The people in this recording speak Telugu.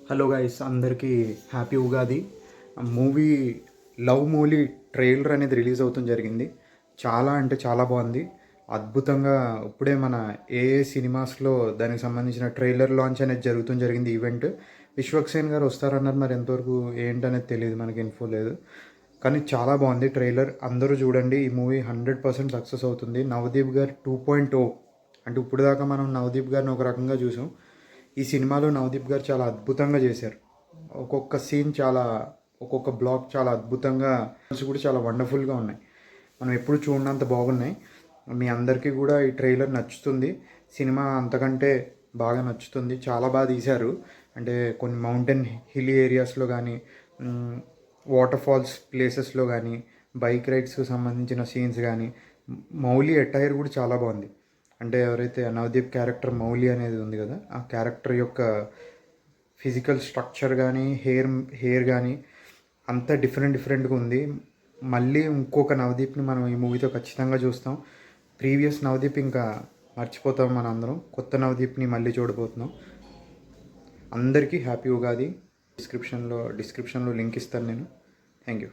హలో గైస్, అందరికీ happy Ugadi. Movie love movie trailer అనేది రిలీజ్ అవుతుంది జరిగింది. చాలా అంటే చాలా బాగుంది. అద్భుతంగా ఇప్పుడే మన ఏఏ సినిమాస్లో దానికి సంబంధించిన ట్రైలర్ లాంచ్ అనేది జరిగింది ఈవెంట్. విశ్వక్సేన్ గారు వస్తారన్నారు, మరి ఎంతవరకు ఏంటనేది తెలియదు, మనకి ఇన్ఫో లేదు. కానీ చాలా బాగుంది ట్రైలర్. అందరూ చూడండి, ఈ మూవీ 100% సక్సెస్ అవుతుంది. నవదీప్ గారు 2.0 అంటే ఇప్పుడు దాకా మనం నవదీప్ గారిని ఒక రకంగా చూసాం. ఈ సినిమాలో నవదీప్ గారు చాలా అద్భుతంగా చేశారు. ఒక్కొక్క సీన్ ఒక్కొక్క బ్లాక్ చాలా అద్భుతంగా కూడా చాలా వండర్ఫుల్గా ఉన్నాయి. మనం ఎప్పుడు చూడనంత బాగున్నాయి. మీ అందరికీ కూడా ఈ ట్రైలర్ నచ్చుతుంది. సినిమా అంతకంటే బాగా నచ్చుతుంది. చాలా బాగా తీశారు. అంటే కొన్ని మౌంటైన్ హిల్ ఏరియాస్లో కానీ, వాటర్ ఫాల్స్ ప్లేసెస్లో కానీ, బైక్ రైడ్స్కి సంబంధించిన సీన్స్ కానీ, మౌలి అటైర్ కూడా చాలా బాగుంది. అంటే ఎవరైతే నవదీప్ క్యారెక్టర్ మౌలి అనేది ఉంది కదా, ఆ క్యారెక్టర్ యొక్క ఫిజికల్ స్ట్రక్చర్ కానీ, హెయిర్ కానీ అంతా డిఫరెంట్గా ఉంది. మళ్ళీ ఇంకొక నవదీప్ని మనం ఈ మూవీతో ఖచ్చితంగా చూస్తాం. ప్రీవియస్ నవదీప్ ఇంకా మర్చిపోతాం మన అందరం. కొత్త నవదీప్ని మళ్ళీ చూడబోతున్నాం. అందరికీ హ్యాపీ ఉగాది. డిస్క్రిప్షన్లో లింక్ ఇస్తాను నేను. Thank you.